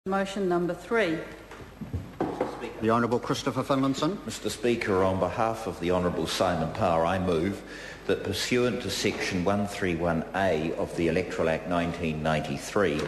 Motion number 3. The Honourable Christopher Finlinson. Mr Speaker, on behalf of the Honourable Simon Power, I move that pursuant to Section 131A of the Electoral Act 1993,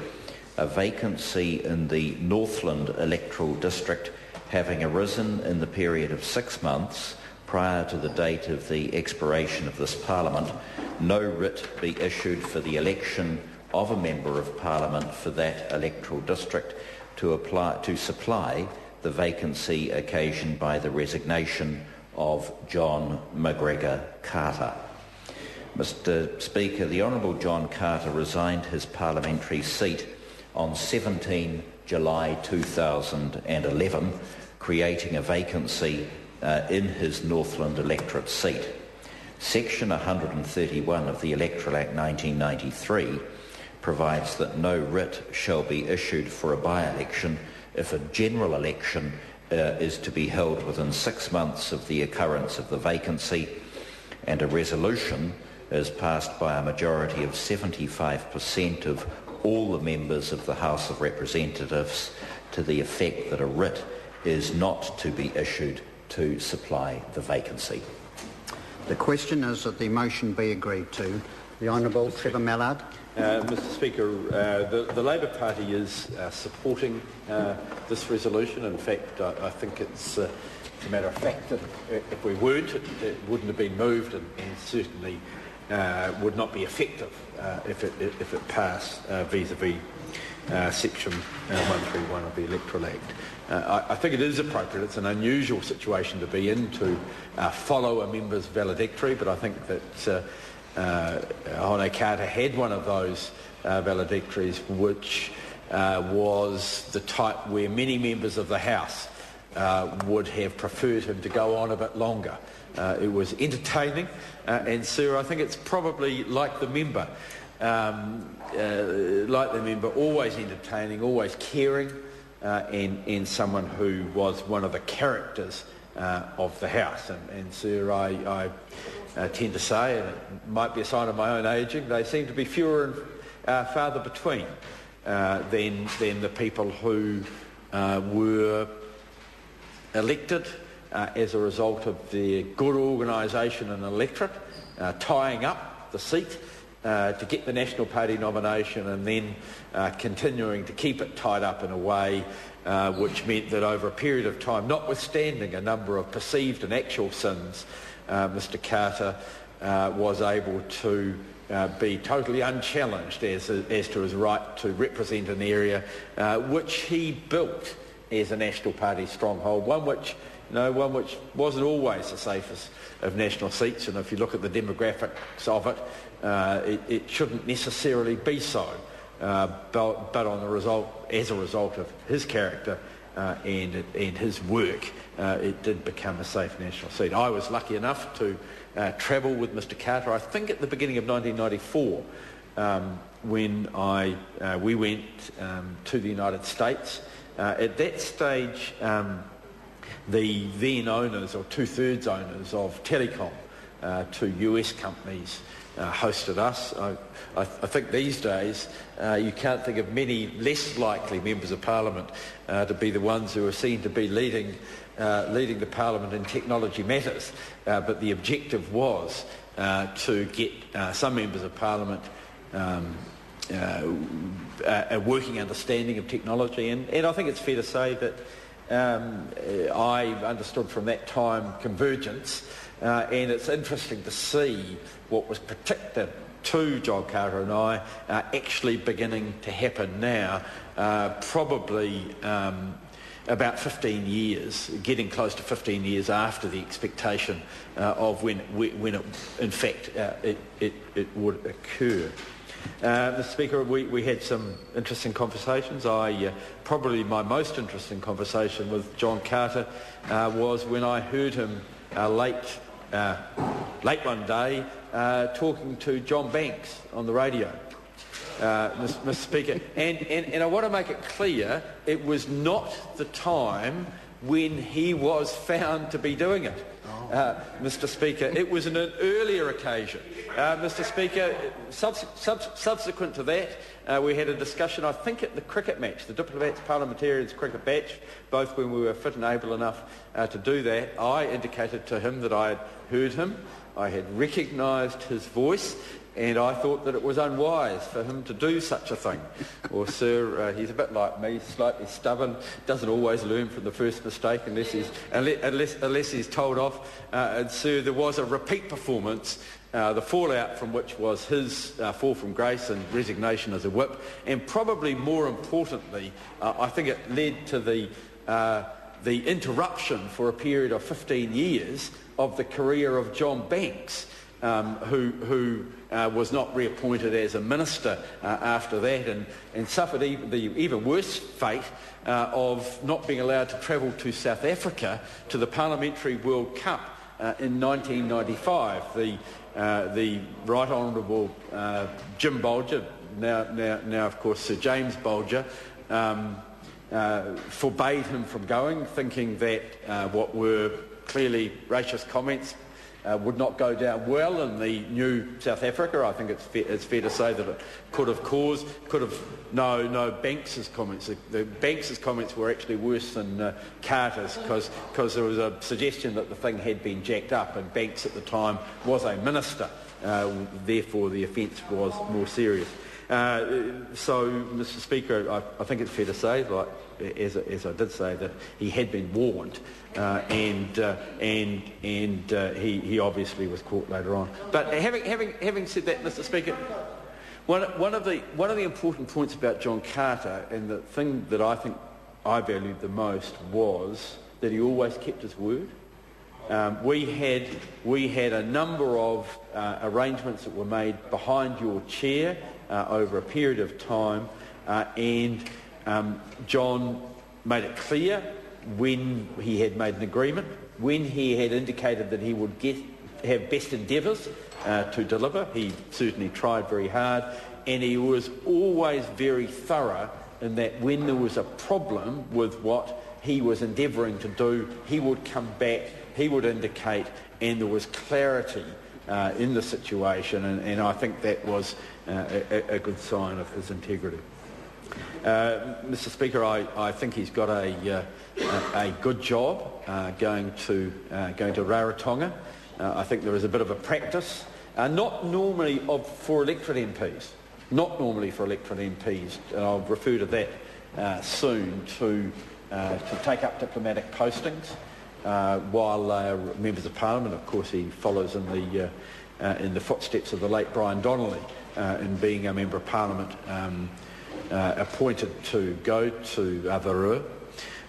a vacancy in the Northland electoral district having arisen in the period of 6 months prior to the date of the expiration of this Parliament, no writ be issued for the election of a Member of Parliament for that electoral district to supply the vacancy occasioned by the resignation of John McGregor Carter. Mr Speaker, the Honourable John Carter resigned his parliamentary seat on 17 July 2011, creating a vacancy in his Northland electorate seat. Section 131 of the Electoral Act 1993 provides that no writ shall be issued for a by-election if a general election is to be held within 6 months of the occurrence of the vacancy, and a resolution is passed by a majority of 75% of all the members of the House of Representatives to the effect that a writ is not to be issued to supply the vacancy. The question is that the motion be agreed to. The Honourable Trevor Mallard. Mr Speaker, the Labor Party is supporting this resolution. In fact, I think it's a matter of fact that if we weren't, it wouldn't have been moved and certainly would not be effective if it passed vis-a-vis Section 131 of the Electoral Act. I think it is appropriate. It's an unusual situation to be in to follow a member's valedictory, but I think that Hone Carter had one of those valedictories which was the type where many members of the House would have preferred him to go on a bit longer. It was entertaining, and Sir, I think it's probably like the member, always entertaining, always caring, and someone who was one of the characters of the House. And Sir, I tend to say, and it might be a sign of my own ageing, they seem to be fewer and farther between than the people who were elected as a result of their good organisation and electorate, tying up the seat to get the National Party nomination and then continuing to keep it tied up in a way which meant that over a period of time, notwithstanding a number of perceived and actual sins, Mr Carter was able to be totally unchallenged as to his right to represent an area which he built as a National Party stronghold, one which wasn't always the safest of national seats, and if you look at the demographics of it, it shouldn't necessarily be so. But as a result of his character and his work, it did become a safe national seat. I was lucky enough to travel with Mr Carter, I think at the beginning of 1994, when we went to the United States. At that stage, the then owners, or two-thirds owners of telecom, two US companies, hosted us. I think these days you can't think of many less likely members of Parliament to be the ones who are seen to be leading the Parliament in technology matters. But the objective was to get some members of Parliament a working understanding of technology, and I think it's fair to say that I understood from that time convergence, and it's interesting to see what was predicted to John Carter and I actually beginning to happen now, probably about 15 years, getting close to 15 years after the expectation of when it, in fact, it would occur. Mr Speaker, we had some interesting conversations. Probably my most interesting conversation with John Carter was when I heard him late one day talking to John Banks on the radio, Mr Speaker. And I want to make it clear, it was not the time when he was found to be doing it. Mr Speaker. It was on an earlier occasion. Mr Speaker, subsequent to that, we had a discussion, I think, at the cricket match, the Diplomats Parliamentarians cricket match, both when we were fit and able enough to do that. I indicated to him that I had heard him, I had recognised his voice, and I thought that it was unwise for him to do such a thing. Well, sir, he's a bit like me, slightly stubborn, doesn't always learn from the first mistake unless he's told off. And sir, there was a repeat performance, the fallout from which was his fall from grace and resignation as a whip, and probably more importantly, I think it led to the interruption for a period of 15 years of the career of John Banks, who was not reappointed as a minister after that, and suffered the even worse fate of not being allowed to travel to South Africa to the Parliamentary World Cup in 1995. The Right Honourable Jim Bolger, now of course Sir James Bolger, forbade him from going, thinking that what were clearly racist comments would not go down well in the new South Africa. I think it's fair to say that it Banks's comments. The Banks's comments were actually worse than Carter's, because there was a suggestion that the thing had been jacked up, and Banks at the time was a minister. Therefore, the offence was more serious. So, Mr. Speaker, I think it's fair to say, like as I did say, that he had been warned, and he obviously was caught later on. But having said that, Mr. Speaker, one of the important points about John Carter, and the thing that I think I valued the most, was that he always kept his word. We had a number of arrangements that were made behind your chair over a period of time, and John made it clear when he had made an agreement, when he had indicated that he would have best endeavours to deliver. He certainly tried very hard, and he was always very thorough in that when there was a problem with what he was endeavouring to do, he would come back, he would indicate, and there was clarity in the situation, and I think that was a good sign of his integrity. Mr. Speaker, I think he's got a good job going to Rarotonga. I think there is a bit of a practice, not normally for electorate MPs, and I'll refer to that soon, to take up diplomatic postings while they are members of Parliament. Of course, he follows in the footsteps of the late Brian Donnelly in being a member of Parliament appointed to go to Avarua.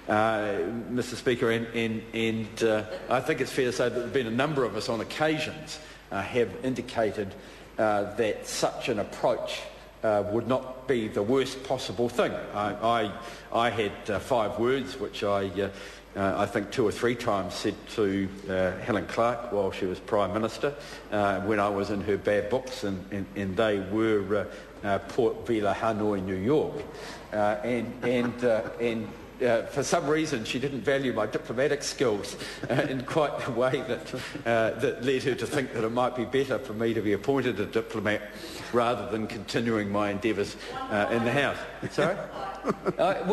Mr. Speaker, and I think it's fair to say that there have been a number of us on occasions have indicated that such an approach would not be the worst possible thing. I had 5 words which I think 2 or 3 times said to Helen Clark while she was Prime Minister when I was in her bad books, and they were Port Vila, Hanoi, New York, and for some reason she didn't value my diplomatic skills in quite the way that led her to think that it might be better for me to be appointed a diplomat rather than continuing my endeavours in the House. Sorry? I've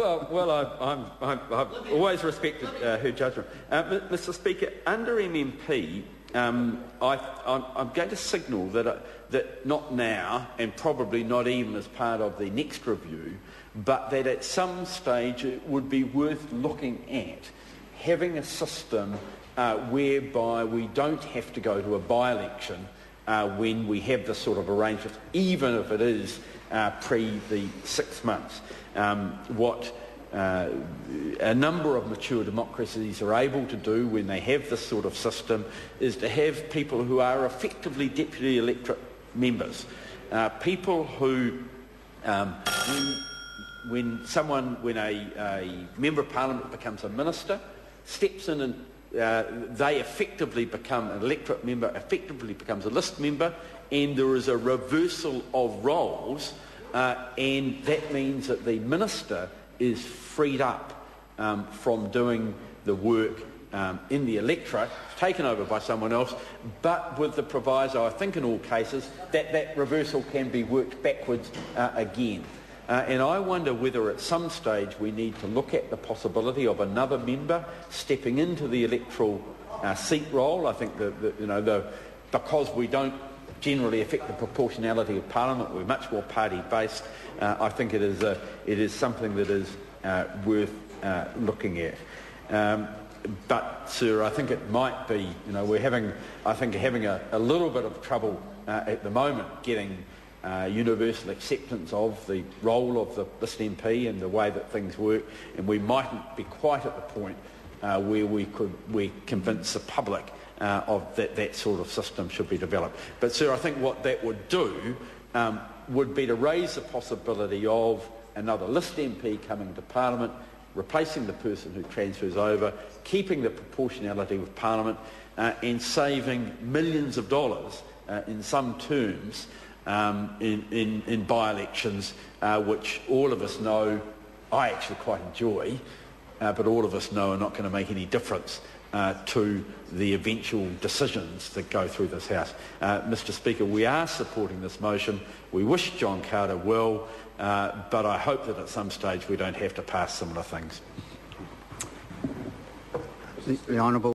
always respected her judgment. Mr. Speaker, under MMP, I'm going to signal that not now, and probably not even as part of the next review, but that at some stage it would be worth looking at having a system whereby we don't have to go to a by-election when we have this sort of arrangement, even if it is pre the 6 months. What a number of mature democracies are able to do when they have this sort of system is to have people who are effectively deputy electorate members, people who, when a member of Parliament becomes a minister, steps in and they effectively become an electorate member, effectively becomes a list member, and there is a reversal of roles, and that means that the minister is freed up from doing the work in the electorate, taken over by someone else, but with the proviso, I think in all cases, that that reversal can be worked backwards again. And I wonder whether at some stage we need to look at the possibility of another member stepping into the electoral seat role. I think because we don't generally affect the proportionality of Parliament, we're much more party-based. I think it is something that is worth looking at. But, sir, I think it might be, we're having a little bit of trouble at the moment getting universal acceptance of the role of the list MP and the way that things work, and we mightn't be quite at the point where we convince the public of that sort of system should be developed. But, sir, I think what that would do would be to raise the possibility of another list MP coming to Parliament, replacing the person who transfers over, keeping the proportionality with Parliament, and saving millions of dollars in some terms in by-elections, which all of us know I actually quite enjoy, but all of us know are not going to make any difference to the eventual decisions that go through this House. Mr Speaker, we are supporting this motion. We wish John Carter well, but I hope that at some stage we don't have to pass similar things. The Honourable